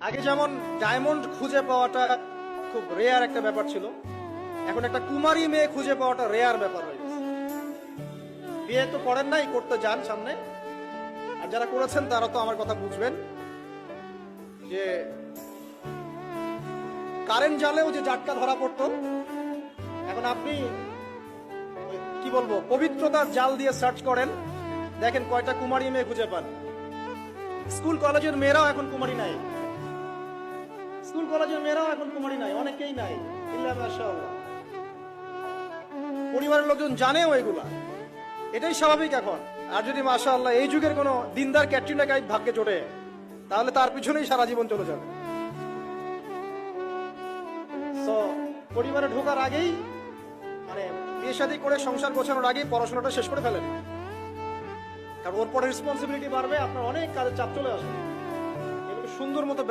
আগে যেমন ডায়মন্ড খুঁজে পাওয়াটা খুব রেয়ার একটা ব্যাপার ছিল, এখন একটা কুমারী মেয়ে খুঁজে পাওয়াটা রেয়ার ব্যাপার হয়ে গেছে। বিয়ে তো করেন নাই, করতে যান সামনে, আর যারা করেছেন তারা তো আমার কথা বুঝবেন যে কারেন্ট জালেও যে জাটকা ধরা পড়তো, এখন আপনি কি বলবো পবিত্রতার জাল দিয়ে সার্চ করেন, দেখেন কয়টা কুমারী মেয়ে খুঁজে পান। স্কুল কলেজের মেয়েরাও এখন কুমারী নাই, স্কুল কলেজের মেয়েরাও এখন কুমারী নাই, অনেকেই নাই, ইল্লা মাশাআল্লাহ। পরিবারের লোকজন জানেও এগুলা, এটাই স্বাভাবিক এখন। আর যদি মাশাআল্লাহ এই যুগের কোনো দিনদার ক্যাটরিনা কাইফ ভাগ্যে জোটে, তাহলে তার পিছনেই সারা জীবন চলে যাবে। তো পরিবারে ঢোকার আগেই, মানে বিয়ে শাদী করে সংসার গোছানোর আগেই পড়াশোনাটা শেষ করে ফেলেন, কারণ ওর পরে রেসপন্সিবিলিটি বাড়বে, আপনার অনেক কাজের চাপ চলে আসবে। এগুলো সুন্দর মতো